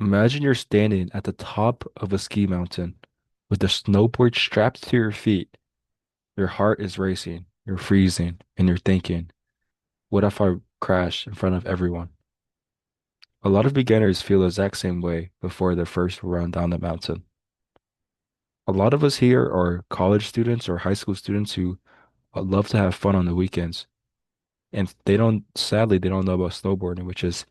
Imagine you're standing at the top of a ski mountain with a snowboard strapped to your feet. Your heart is racing, you're freezing, and you're thinking, what if I crash in front of everyone? A lot of beginners feel the exact same way before their first run down the mountain. A lot of us here are college students or high school students who love to have fun on the weekends. And sadly, they don't know about snowboarding, which is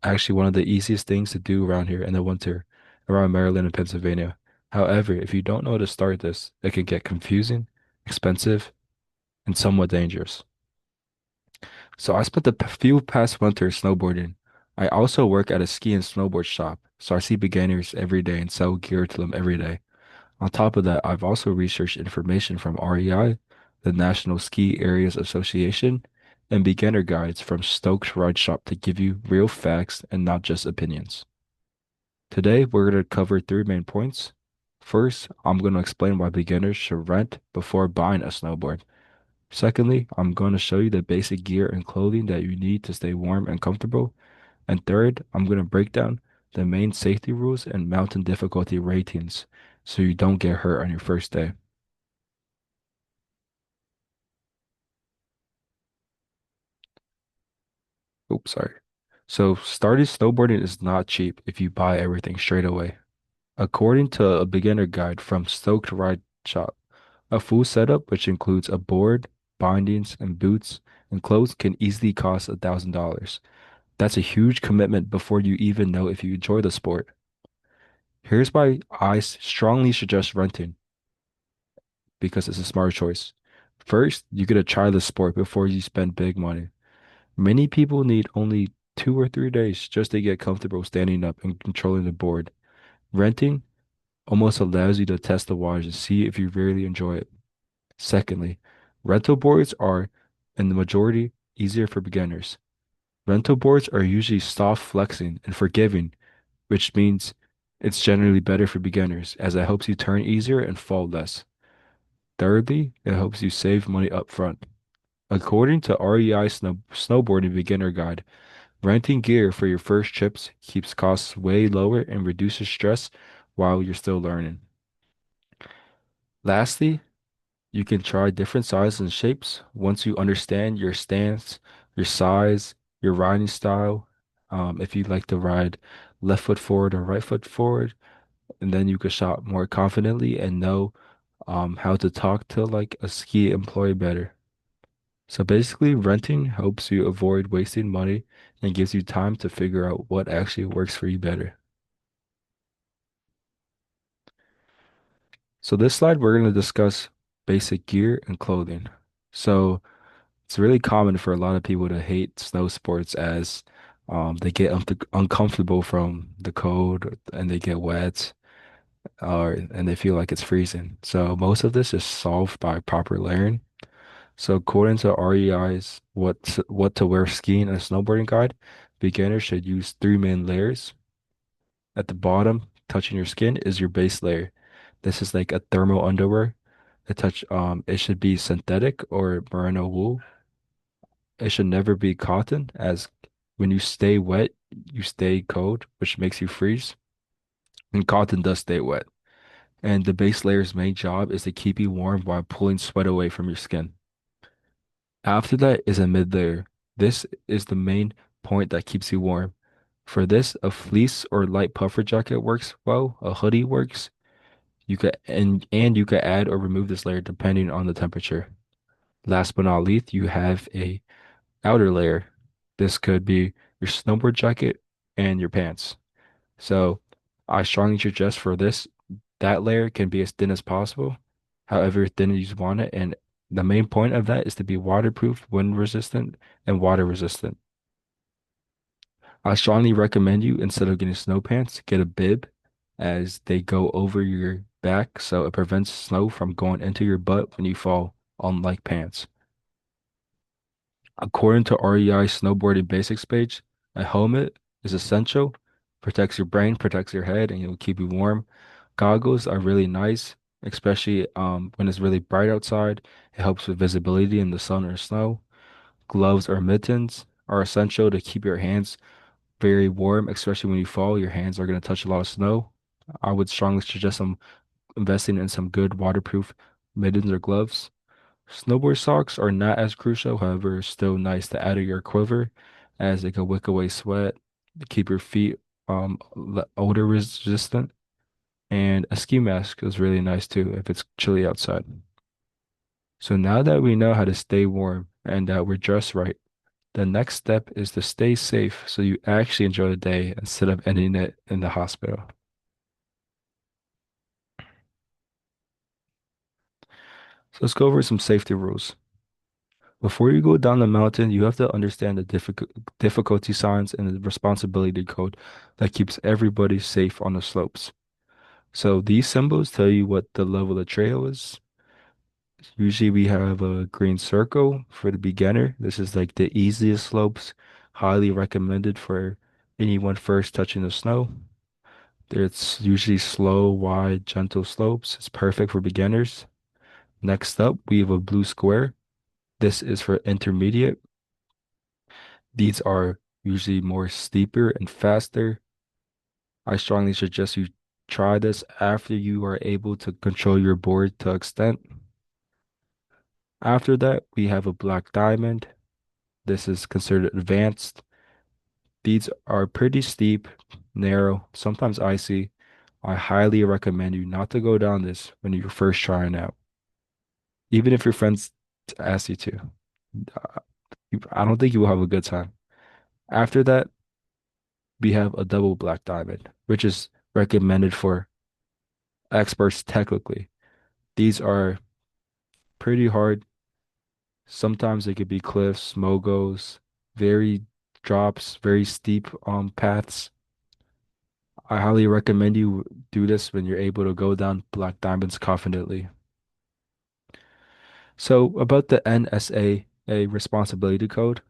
actually one of the easiest things to do around here in the winter, around Maryland and Pennsylvania. However, if you don't know how to start this, it can get confusing, expensive, and somewhat dangerous. So I spent the few past winters snowboarding. I also work at a ski and snowboard shop, so I see beginners every day and sell gear to them every day. On top of that, I've also researched information from REI, the National Ski Areas Association, and beginner guides from Stokes Ride Shop to give you real facts and not just opinions. Today, we're going to cover three main points. First, I'm going to explain why beginners should rent before buying a snowboard. Secondly, I'm going to show you the basic gear and clothing that you need to stay warm and comfortable. And third, I'm going to break down the main safety rules and mountain difficulty ratings so you don't get hurt on your first day. Oops, sorry. So, starting snowboarding is not cheap if you buy everything straight away. According to a beginner guide from Stoked Ride Shop, a full setup, which includes a board, bindings, and boots and clothes, can easily cost $1,000. That's a huge commitment before you even know if you enjoy the sport. Here's why strongly suggest renting because it's a smart choice. First, you gotta try the sport before you spend big money. Many people need only 2 or 3 days just to get comfortable standing up and controlling the board. Renting almost allows you to test the waters and see if you really enjoy it. Secondly, rental boards are, in the majority, easier for beginners. Rental boards are usually soft flexing and forgiving, which means it's generally better for beginners as it helps you turn easier and fall less. Thirdly, it helps you save money up front. According to REI Snowboarding Beginner Guide, renting gear for your first trips keeps costs way lower and reduces stress while you're still learning. Lastly, you can try different sizes and shapes once you understand your stance, your size, your riding style. If you like to ride left foot forward or right foot forward, and then you can shop more confidently and know how to talk to like a ski employee better. So basically, renting helps you avoid wasting money and gives you time to figure out what actually works for you better. So this slide, we're going to discuss basic gear and clothing. So it's really common for a lot of people to hate snow sports as they get uncomfortable from the cold and they get wet or and they feel like it's freezing. So most of this is solved by proper layering. So according to REI's what to wear skiing and snowboarding guide, beginners should use three main layers. At the bottom, touching your skin, is your base layer. This is like a thermal underwear. It should be synthetic or merino wool. It should never be cotton, as when you stay wet, you stay cold, which makes you freeze. And cotton does stay wet. And the base layer's main job is to keep you warm while pulling sweat away from your skin. After that is a mid layer. This is the main point that keeps you warm. For this, a fleece or light puffer jacket works well. A hoodie works. You could add or remove this layer depending on the temperature. Last but not least, you have a outer layer. This could be your snowboard jacket and your pants. So I strongly suggest for this, that layer can be as thin as possible, however thin as you want it. And the main point of that is to be waterproof, wind resistant, and water resistant. I strongly recommend you, instead of getting snow pants, get a bib as they go over your back so it prevents snow from going into your butt when you fall, unlike pants. According to REI Snowboarding Basics page, a helmet is essential, protects your brain, protects your head, and it will keep you warm. Goggles are really nice, especially when it's really bright outside. It helps with visibility in the sun or snow. Gloves or mittens are essential to keep your hands very warm, especially when you fall. Your hands are going to touch a lot of snow. I would strongly suggest investing in some good waterproof mittens or gloves. Snowboard socks are not as crucial, however, still nice to add to your quiver as they can wick away sweat, keep your feet odor resistant, and a ski mask is really nice too if it's chilly outside. So now that we know how to stay warm and that we're dressed right, the next step is to stay safe so you actually enjoy the day instead of ending it in the hospital. So let's go over some safety rules. Before you go down the mountain, you have to understand the difficulty signs and the responsibility code that keeps everybody safe on the slopes. So these symbols tell you what the level of the trail is. Usually we have a green circle for the beginner. This is like the easiest slopes, highly recommended for anyone first touching the snow. It's usually slow, wide, gentle slopes. It's perfect for beginners. Next up, we have a blue square. This is for intermediate. These are usually more steeper and faster. I strongly suggest you try this after you are able to control your board to extent. After that, we have a black diamond. This is considered advanced. These are pretty steep, narrow, sometimes icy. I highly recommend you not to go down this when you're first trying out, even if your friends ask you to. Uh, I don't think you will have a good time. After that, we have a double black diamond, which is recommended for experts technically. These are pretty hard. Sometimes they could be cliffs, mogos, very drops, very steep paths. I highly recommend you do this when you're able to go down black diamonds confidently. So about the NSAA responsibility code,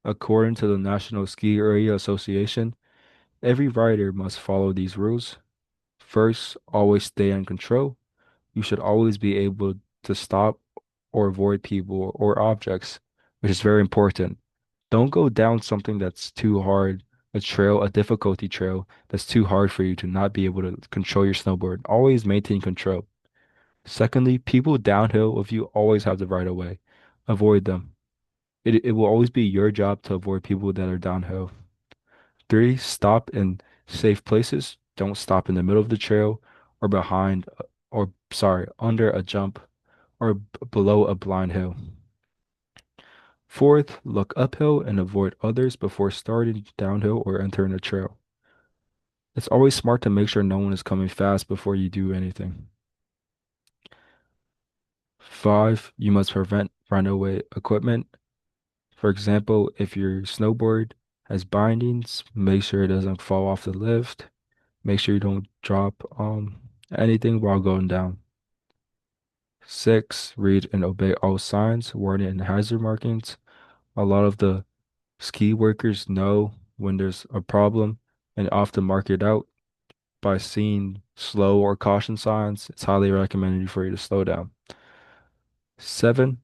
according to the National Ski Area Association, every rider must follow these rules. First, always stay in control. You should always be able to stop or avoid people or objects, which is very important. Don't go down something that's too hard, a trail, a difficulty trail that's too hard for you to not be able to control your snowboard. Always maintain control. Secondly, people downhill with you always have the right of way. Avoid them. It will always be your job to avoid people that are downhill. Three, stop in safe places. Don't stop in the middle of the trail or behind, or sorry, under a jump or below a blind hill. Fourth, look uphill and avoid others before starting downhill or entering a trail. It's always smart to make sure no one is coming fast before you do anything. Five, you must prevent runaway equipment. For example, if your snowboard has bindings, make sure it doesn't fall off the lift. Make sure you don't drop anything while going down. Six, read and obey all signs, warning, and hazard markings. A lot of the ski workers know when there's a problem and often mark it out by seeing slow or caution signs. It's highly recommended for you to slow down. Seven,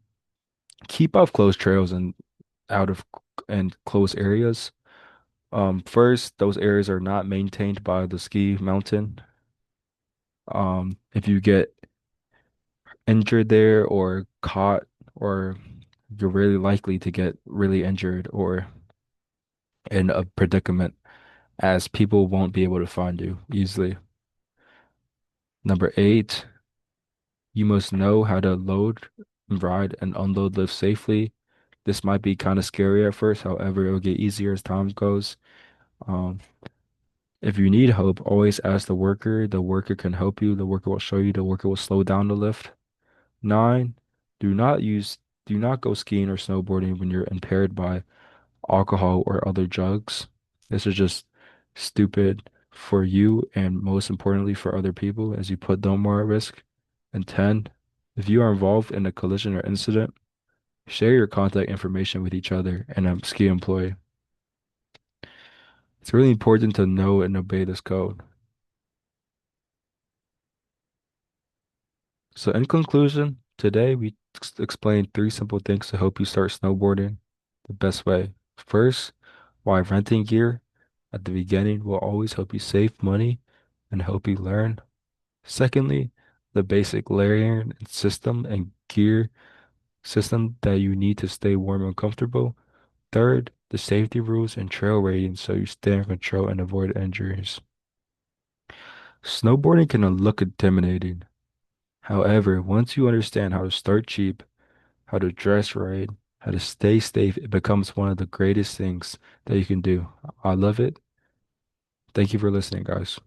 keep off closed trails and out of and closed areas. First, those areas are not maintained by the ski mountain. If you get injured there or caught, or you're really likely to get really injured or in a predicament, as people won't be able to find you easily. Number eight, you must know how to load, ride, and unload lift safely. This might be kind of scary at first, however, it'll get easier as time goes. Um, if you need help, always ask the worker. The worker can help you. The worker will show you. The worker will slow down the lift. Nine, do not use, do not go skiing or snowboarding when you're impaired by alcohol or other drugs. This is just stupid for you and most importantly for other people as you put them more at risk. And 10, if you are involved in a collision or incident, share your contact information with each other and a ski employee. It's really important to know and obey this code. So in conclusion, today we explained three simple things to help you start snowboarding the best way. First, why renting gear? at the beginning will always help you save money and help you learn. Secondly, the basic layering system and gear system that you need to stay warm and comfortable. Third, the safety rules and trail ratings so you stay in control and avoid injuries. Snowboarding can look intimidating. However, once you understand how to start cheap, how to dress right, how to stay safe, it becomes one of the greatest things that you can do. I love it. Thank you for listening, guys.